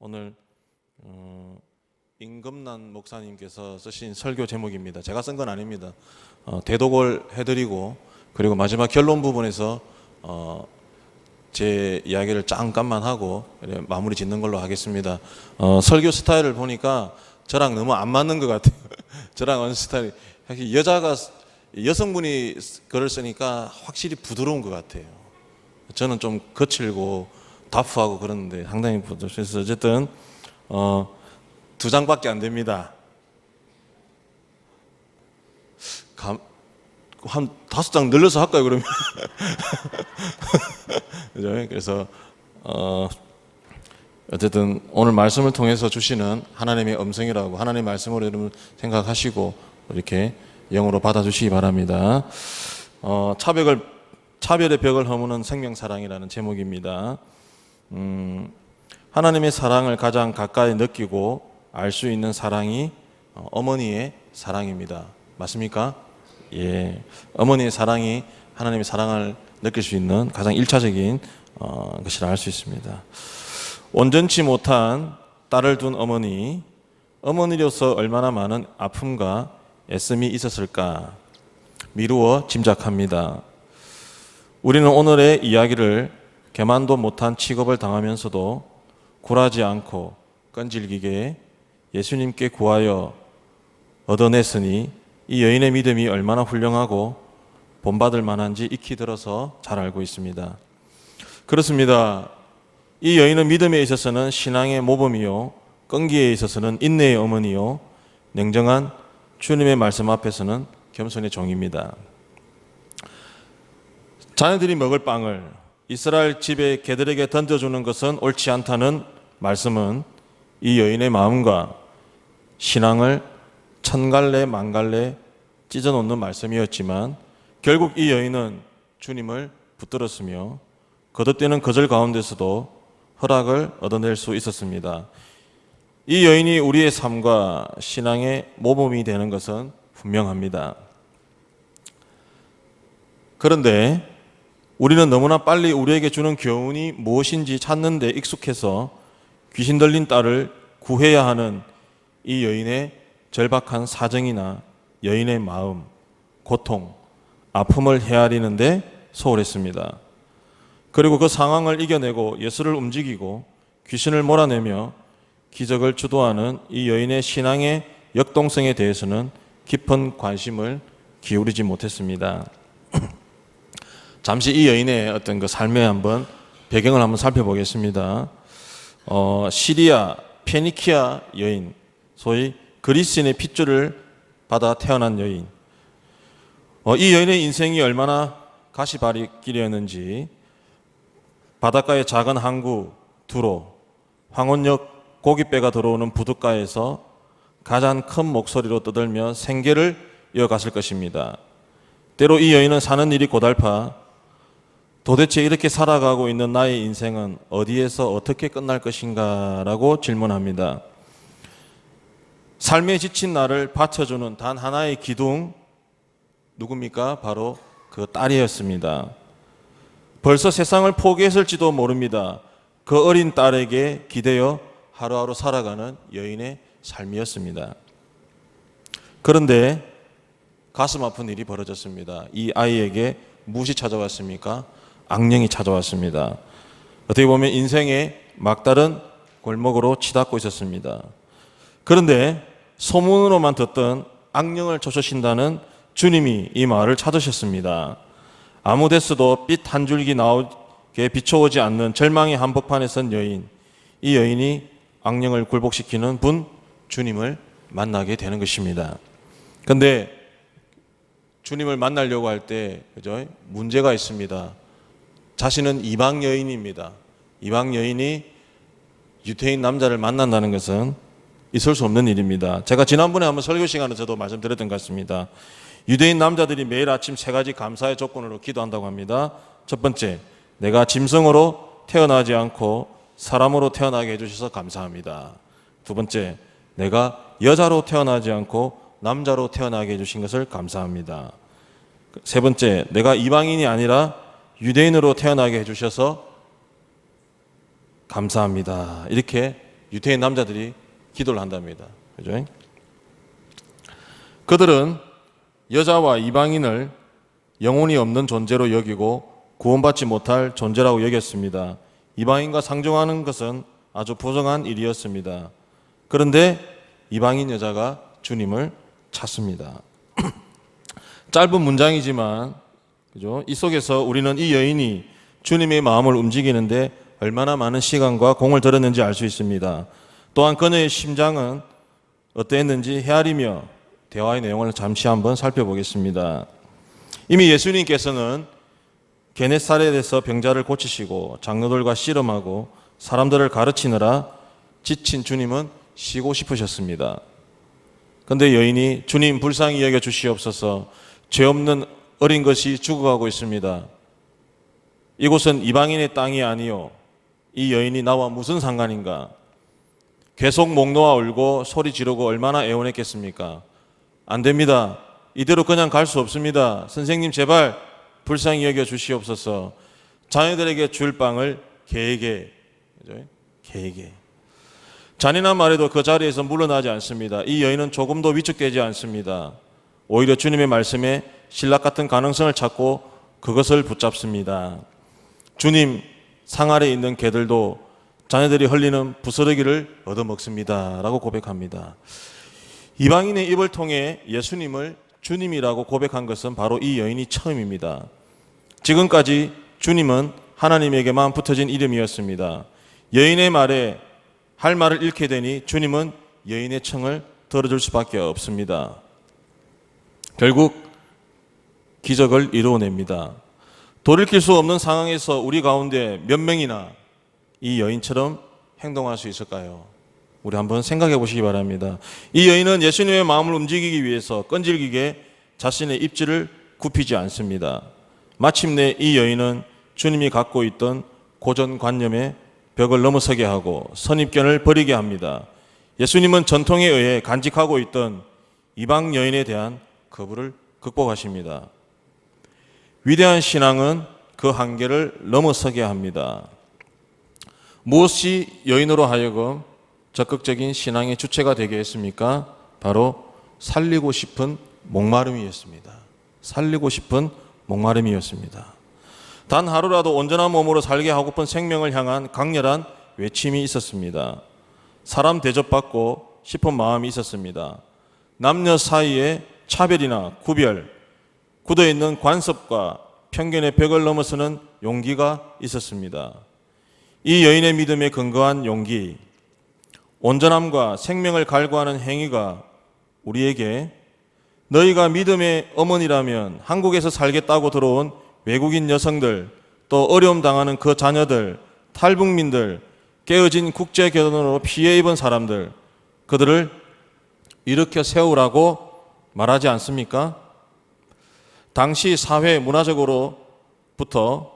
오늘 임금난 목사님께서 쓰신 설교 제목입니다. 제가 쓴 건 아닙니다. 대독을 해드리고 그리고 마지막 결론 부분에서 제 이야기를 잠깐만 하고 마무리 짓는 걸로 하겠습니다. 설교 스타일을 보니까 저랑 너무 안 맞는 것 같아요. 저랑 하는 스타일이 여성분이 글을 쓰니까 확실히 부드러운 것 같아요. 저는 좀 거칠고 다프하고 그러는데 상당히 부드러워서 어쨌든 2장밖에 안 됩니다. 한 5장 늘려서 할까요, 그러면? 그죠? 그래서 어쨌든 오늘 말씀을 통해서 주시는 하나님의 음성이라고 하나님의 말씀으로 여러분 생각하시고 이렇게 영으로 받아주시기 바랍니다. 차별의 벽을 허무는 생명사랑이라는 제목입니다. 하나님의 사랑을 가장 가까이 느끼고 알 수 있는 사랑이 어머니의 사랑입니다. 맞습니까? 예, 어머니의 사랑이 하나님의 사랑을 느낄 수 있는 가장 1차적인 것이라 할 수 있습니다. 온전치 못한 딸을 둔 어머니로서 얼마나 많은 아픔과 애씀이 있었을까 미루어 짐작합니다. 우리는 오늘의 이야기를 개만도 못한 취급을 당하면서도 굴하지 않고 끈질기게 예수님께 구하여 얻어냈으니 이 여인의 믿음이 얼마나 훌륭하고 본받을 만한지 익히 들어서 잘 알고 있습니다. 그렇습니다. 이 여인은 믿음에 있어서는 신앙의 모범이요 끈기에 있어서는 인내의 어머니요 냉정한 주님의 말씀 앞에서는 겸손의 종입니다. 자녀들이 먹을 빵을 이스라엘 집의 개들에게 던져주는 것은 옳지 않다는 말씀은 이 여인의 마음과 신앙을 천갈래 만갈래 찢어놓는 말씀이었지만 결국 이 여인은 주님을 붙들었으며 거듭되는 거절 가운데서도 허락을 얻어낼 수 있었습니다. 이 여인이 우리의 삶과 신앙의 모범이 되는 것은 분명합니다. 그런데 우리는 너무나 빨리 우리에게 주는 교훈이 무엇인지 찾는 데 익숙해서 귀신 들린 딸을 구해야 하는 이 여인의 절박한 사정이나 여인의 마음, 고통, 아픔을 헤아리는데 소홀했습니다. 그리고 그 상황을 이겨내고 예수를 움직이고 귀신을 몰아내며 기적을 주도하는 이 여인의 신앙의 역동성에 대해서는 깊은 관심을 기울이지 못했습니다. 잠시 이 여인의 어떤 그 삶의 한번 배경을 한번 살펴보겠습니다. 시리아 페니키아 여인, 소위 그리스인의 핏줄을 받아 태어난 여인. 이 여인의 인생이 얼마나 가시밭길이었는지 바닷가의 작은 항구 두로, 황혼역 고깃배가 들어오는 부둣가에서 가장 큰 목소리로 떠들며 생계를 이어갔을 것입니다. 때로 이 여인은 사는 일이 고달파 도대체 이렇게 살아가고 있는 나의 인생은 어디에서 어떻게 끝날 것인가 라고 질문합니다. 삶에 지친 나를 받쳐주는 단 하나의 기둥, 누굽니까? 바로 그 딸이었습니다. 벌써 세상을 포기했을지도 모릅니다. 그 어린 딸에게 기대어 하루하루 살아가는 여인의 삶이었습니다. 그런데 가슴 아픈 일이 벌어졌습니다. 이 아이에게 무엇이 찾아왔습니까? 악령이 찾아왔습니다. 어떻게 보면 인생의 막다른 골목으로 치닫고 있었습니다. 그런데 소문으로만 듣던 악령을 쫓으신다는 주님이 이 마을을 찾으셨습니다. 아무 데서도 빛 한 줄기 나오게 비춰오지 않는 절망의 한복판에 선 여인, 이 여인이 악령을 굴복시키는 분 주님을 만나게 되는 것입니다. 그런데 주님을 만나려고 할 때 그죠? 문제가 있습니다. 자신은 이방 여인입니다. 이방 여인이 유대인 남자를 만난다는 것은 있을 수 없는 일입니다. 제가 지난번에 한번 설교 시간에 저도 말씀드렸던 것 같습니다. 유대인 남자들이 매일 아침 3가지 감사의 조건으로 기도한다고 합니다. 첫 번째, 내가 짐승으로 태어나지 않고 사람으로 태어나게 해주셔서 감사합니다. 두 번째, 내가 여자로 태어나지 않고 남자로 태어나게 해주신 것을 감사합니다. 세 번째, 내가 이방인이 아니라 유대인으로 태어나게 해주셔서 감사합니다. 이렇게 유대인 남자들이 기도를 한답니다. 그죠? 그들은 여자와 이방인을 영혼이 없는 존재로 여기고 구원받지 못할 존재라고 여겼습니다. 이방인과 상종하는 것은 아주 부정한 일이었습니다. 그런데 이방인 여자가 주님을 찾습니다. 짧은 문장이지만 그죠? 이 속에서 우리는 이 여인이 주님의 마음을 움직이는데 얼마나 많은 시간과 공을 들였는지 알 수 있습니다. 또한 그녀의 심장은 어떠했는지 헤아리며 대화의 내용을 잠시 한번 살펴보겠습니다. 이미 예수님께서는 게네사렛에서 병자를 고치시고 장로들과 씨름하고 사람들을 가르치느라 지친 주님은 쉬고 싶으셨습니다. 그런데 여인이 주님 불쌍히 여겨 주시옵소서, 죄 없는 어린 것이 죽어가고 있습니다. 이곳은 이방인의 땅이 아니요, 이 여인이 나와 무슨 상관인가? 계속 목 놓아 울고 소리 지르고 얼마나 애원했겠습니까? 안 됩니다. 이대로 그냥 갈 수 없습니다. 선생님 제발 불쌍히 여겨 주시옵소서. 자녀들에게 줄 빵을 개에게, 개에게. 잔인한 말에도 그 자리에서 물러나지 않습니다. 이 여인은 조금도 위축되지 않습니다. 오히려 주님의 말씀에 신락 같은 가능성을 찾고 그것을 붙잡습니다. 주님, 상 아래 있는 개들도 자녀들이 흘리는 부스러기를 얻어먹습니다 라고 고백합니다. 이방인의 입을 통해 예수님을 주님이라고 고백한 것은 바로 이 여인이 처음입니다. 지금까지 주님은 하나님에게만 붙어진 이름이었습니다. 여인의 말에 할 말을 잃게 되니 주님은 여인의 청을 들어줄 수밖에 없습니다. 결국 기적을 이루어냅니다. 돌이킬 수 없는 상황에서 우리 가운데 몇 명이나 이 여인처럼 행동할 수 있을까요? 우리 한번 생각해 보시기 바랍니다. 이 여인은 예수님의 마음을 움직이기 위해서 끈질기게 자신의 입지를 굽히지 않습니다. 마침내 이 여인은 주님이 갖고 있던 고정관념의 벽을 넘어서게 하고 선입견을 버리게 합니다. 예수님은 전통에 의해 간직하고 있던 이방 여인에 대한 거부를 극복하십니다. 위대한 신앙은 그 한계를 넘어서게 합니다. 무엇이 여인으로 하여금 적극적인 신앙의 주체가 되게 했습니까? 바로 살리고 싶은 목마름이었습니다. 살리고 싶은 목마름이었습니다. 단 하루라도 온전한 몸으로 살게 하고픈 생명을 향한 강렬한 외침이 있었습니다. 사람 대접받고 싶은 마음이 있었습니다. 남녀 사이에 차별이나 구별, 굳어있는 관습과 편견의 벽을 넘어서는 용기가 있었습니다. 이 여인의 믿음에 근거한 용기, 온전함과 생명을 갈구하는 행위가 우리에게 너희가 믿음의 어머니라면 한국에서 살겠다고 들어온 외국인 여성들, 또 어려움 당하는 그 자녀들, 탈북민들, 깨어진 국제결혼으로 피해 입은 사람들, 그들을 일으켜 세우라고 말하지 않습니까? 당시 사회 문화적으로부터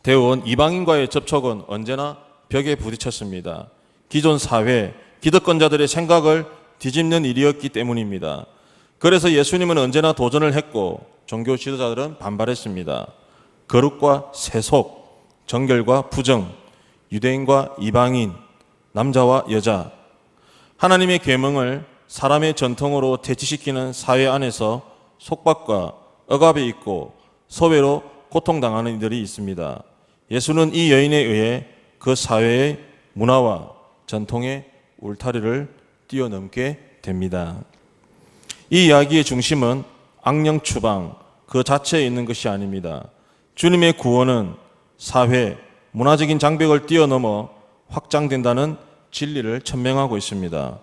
되어온 이방인과의 접촉은 언제나 벽에 부딪혔습니다. 기존 사회, 기득권자들의 생각을 뒤집는 일이었기 때문입니다. 그래서 예수님은 언제나 도전을 했고 종교 지도자들은 반발했습니다. 거룩과 세속, 정결과 부정, 유대인과 이방인, 남자와 여자, 하나님의 계명을 사람의 전통으로 대치시키는 사회 안에서 속박과 억압에 있고 소외로 고통당하는 이들이 있습니다. 예수는 이 여인에 의해 그 사회의 문화와 전통의 울타리를 뛰어넘게 됩니다. 이 이야기의 중심은 악령 추방 그 자체에 있는 것이 아닙니다. 주님의 구원은 사회, 문화적인 장벽을 뛰어넘어 확장된다는 진리를 천명하고 있습니다.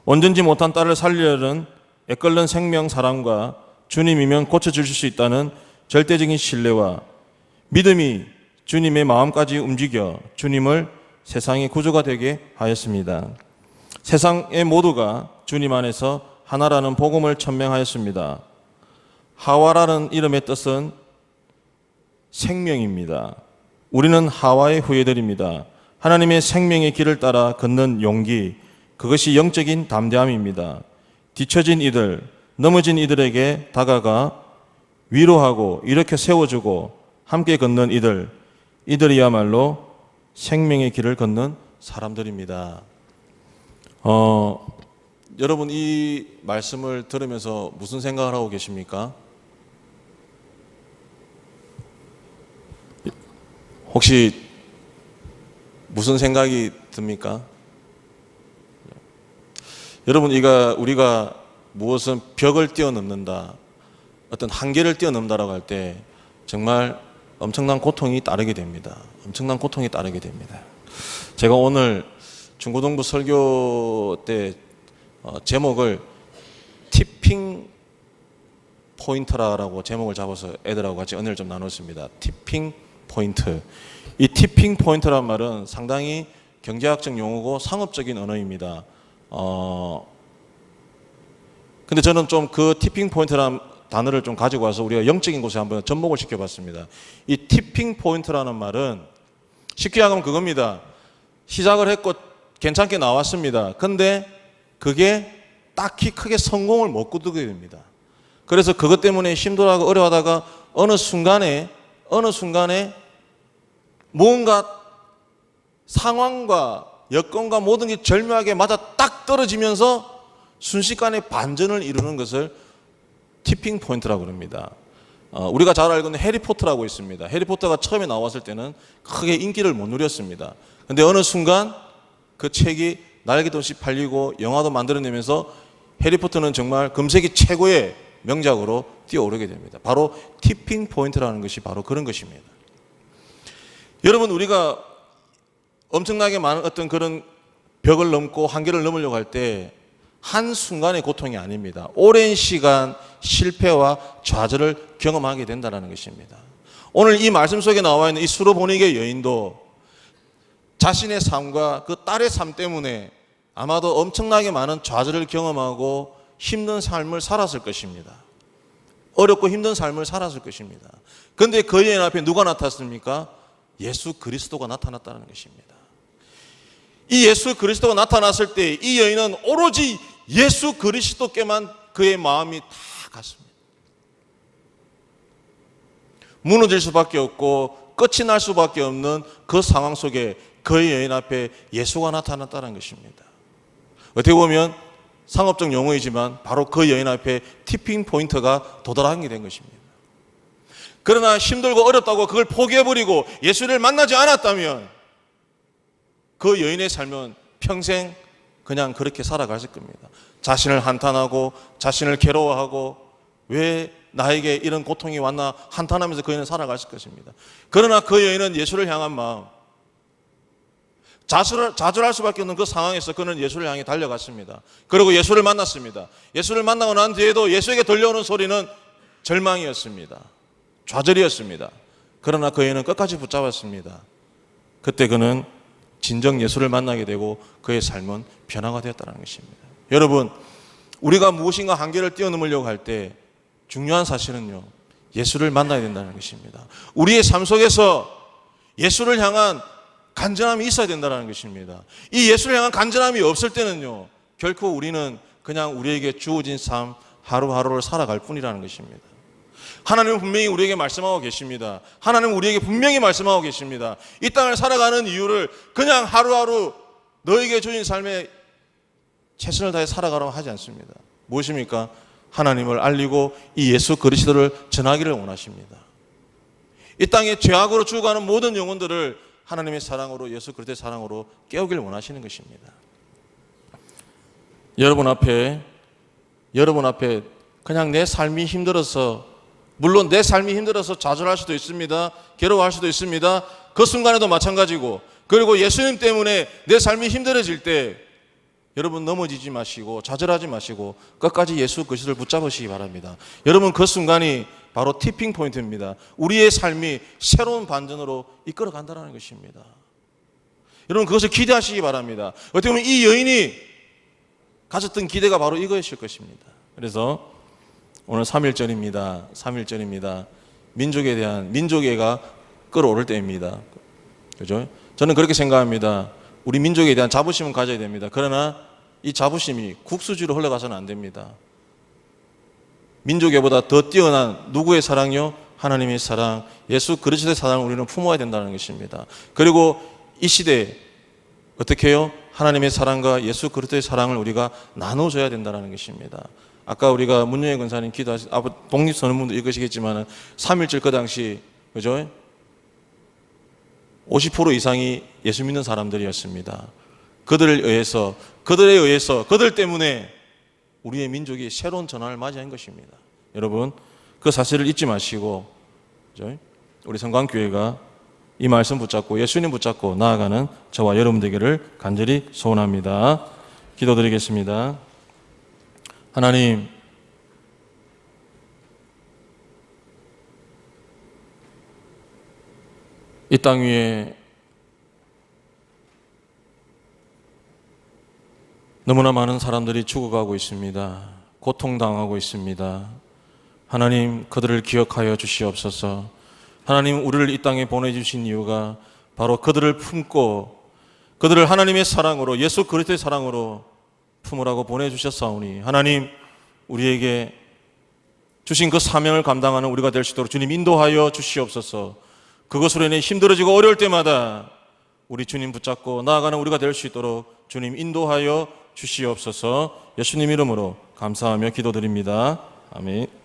온전지 못한 딸을 살리려는 애끓는 생명 사람과 주님이면 고쳐주실 수 있다는 절대적인 신뢰와 믿음이 주님의 마음까지 움직여 주님을 세상의 구주가 되게 하였습니다. 세상의 모두가 주님 안에서 하나라는 복음을 천명하였습니다. 하와라는 이름의 뜻은 생명입니다. 우리는 하와의 후예들입니다. 하나님의 생명의 길을 따라 걷는 용기, 그것이 영적인 담대함입니다. 뒤처진 이들, 넘어진 이들에게 다가가 위로하고 일으켜 세워주고 함께 걷는 이들이야말로 생명의 길을 걷는 사람들입니다. 여러분 이 말씀을 들으면서 무슨 생각을 하고 계십니까? 혹시 무슨 생각이 듭니까? 여러분 우리가 무엇은 벽을 뛰어넘는다, 어떤 한계를 뛰어넘는다라고 할 때 정말 엄청난 고통이 따르게 됩니다. 엄청난 고통이 따르게 됩니다. 제가 오늘 중고등부 설교 때 제목을 티핑 포인트라고 제목을 잡아서 애들하고 같이 은혜를 좀 나눴습니다. 티핑 포인트. 이 티핑 포인트란 말은 상당히 경제학적 용어고 상업적인 언어입니다. 근데 저는 좀 그 티핑 포인트라는 단어를 좀 가지고 와서 우리가 영적인 곳에 한번 접목을 시켜봤습니다. 이 티핑 포인트라는 말은 쉽게 하면 그겁니다. 시작을 했고 괜찮게 나왔습니다. 근데 그게 딱히 크게 성공을 못 거두게 됩니다. 그래서 그것 때문에 힘들어하고 어려워하다가 어느 순간에 뭔가 상황과 여건과 모든 게 절묘하게 맞아 딱 떨어지면서 순식간에 반전을 이루는 것을 티핑 포인트라고 합니다. 우리가 잘 알고 있는 해리포터라고 있습니다. 해리포터가 처음에 나왔을 때는 크게 인기를 못 누렸습니다. 근데 어느 순간 그 책이 날개도시 팔리고 영화도 만들어내면서 해리포터는 정말 금세기 최고의 명작으로 뛰어오르게 됩니다. 바로 티핑 포인트라는 것이 바로 그런 것입니다. 여러분, 우리가 엄청나게 많은 어떤 그런 벽을 넘고 한계를 넘으려고 할 때 한순간의 고통이 아닙니다. 오랜 시간 실패와 좌절을 경험하게 된다는 것입니다. 오늘 이 말씀 속에 나와 있는 이 수로보니게 여인도 자신의 삶과 그 딸의 삶 때문에 아마도 엄청나게 많은 좌절을 경험하고 힘든 삶을 살았을 것입니다. 어렵고 힘든 삶을 살았을 것입니다. 그런데 그 여인 앞에 누가 나타났습니까? 예수 그리스도가 나타났다는 것입니다. 이 예수 그리스도가 나타났을 때 이 여인은 오로지 예수 그리스도께만 그의 마음이 다 갔습니다. 무너질 수밖에 없고 끝이 날 수밖에 없는 그 상황 속에 그 여인 앞에 예수가 나타났다는 것입니다. 어떻게 보면 상업적 용어이지만 바로 그 여인 앞에 티핑 포인트가 도달하게 된 것입니다. 그러나 힘들고 어렵다고 그걸 포기해버리고 예수를 만나지 않았다면 그 여인의 삶은 평생 그냥 그렇게 살아갔을 겁니다. 자신을 한탄하고 자신을 괴로워하고 왜 나에게 이런 고통이 왔나 한탄하면서 그 여인은 살아갔을 것입니다. 그러나 그 여인은 예수를 향한 마음, 좌절할 수밖에 없는 그 상황에서 그는 예수를 향해 달려갔습니다. 그리고 예수를 만났습니다. 예수를 만나고 난 뒤에도 예수에게 들려오는 소리는 절망이었습니다. 좌절이었습니다. 그러나 그 여인은 끝까지 붙잡았습니다. 그때 그는 진정 예수를 만나게 되고 그의 삶은 변화가 되었다는 것입니다. 여러분, 우리가 무엇인가 한계를 뛰어넘으려고 할 때 중요한 사실은요, 예수를 만나야 된다는 것입니다. 우리의 삶 속에서 예수를 향한 간절함이 있어야 된다는 것입니다. 이 예수를 향한 간절함이 없을 때는요, 결코 우리는 그냥 우리에게 주어진 삶 하루하루를 살아갈 뿐이라는 것입니다. 하나님은 분명히 우리에게 말씀하고 계십니다. 하나님은 우리에게 분명히 말씀하고 계십니다. 이 땅을 살아가는 이유를 그냥 하루하루 너에게 주신 삶에 최선을 다해 살아가라고 하지 않습니다. 무엇입니까? 하나님을 알리고 이 예수 그리스도를 전하기를 원하십니다. 이 땅에 죄악으로 죽어가는 모든 영혼들을 하나님의 사랑으로, 예수 그리스도의 사랑으로 깨우기를 원하시는 것입니다. 여러분 앞에 그냥 내 삶이 힘들어서, 물론 내 삶이 힘들어서 좌절할 수도 있습니다. 괴로워할 수도 있습니다. 그 순간에도 마찬가지고, 그리고 예수님 때문에 내 삶이 힘들어질 때 여러분 넘어지지 마시고 좌절하지 마시고 끝까지 예수 그리스도를 붙잡으시기 바랍니다. 여러분, 그 순간이 바로 티핑 포인트입니다. 우리의 삶이 새로운 반전으로 이끌어간다는 것입니다. 여러분, 그것을 기대하시기 바랍니다. 어떻게 보면 이 여인이 가졌던 기대가 바로 이거였을 것입니다. 그래서 오늘 3.1절입니다. 민족에 대한 민족애가 끌어오를 때입니다. 그죠? 저는 그렇게 생각합니다. 우리 민족에 대한 자부심은 가져야 됩니다. 그러나 이 자부심이 국수주로 흘러가서는 안 됩니다. 민족애보다 더 뛰어난 누구의 사랑요? 하나님의 사랑, 예수 그리스도의 사랑을 우리는 품어야 된다는 것입니다. 그리고 이 시대에 어떻게 해요? 하나님의 사랑과 예수 그리스도의 사랑을 우리가 나눠줘야 된다는 것입니다. 아까 우리가 문영애 권사님 기도하신 독립선언문도 읽으시겠지만 3.1절 그 당시 그죠? 50% 이상이 예수 믿는 사람들이었습니다. 그들에 의해서 그들 때문에 우리의 민족이 새로운 전환을 맞이한 것입니다. 여러분 그 사실을 잊지 마시고 그죠? 우리 성광교회가 이 말씀 붙잡고 예수님 붙잡고 나아가는 저와 여러분 되기를 간절히 소원합니다. 기도드리겠습니다. 하나님, 이 땅 위에 너무나 많은 사람들이 죽어가고 있습니다. 고통당하고 있습니다. 하나님, 그들을 기억하여 주시옵소서. 하나님, 우리를 이 땅에 보내주신 이유가 바로 그들을 품고 그들을 하나님의 사랑으로 예수 그리스도의 사랑으로 품으라고 보내주셨사오니 하나님, 우리에게 주신 그 사명을 감당하는 우리가 될 수 있도록 주님 인도하여 주시옵소서. 그것으로 인해 힘들어지고 어려울 때마다 우리 주님 붙잡고 나아가는 우리가 될 수 있도록 주님 인도하여 주시옵소서. 예수님 이름으로 감사하며 기도드립니다. 아멘.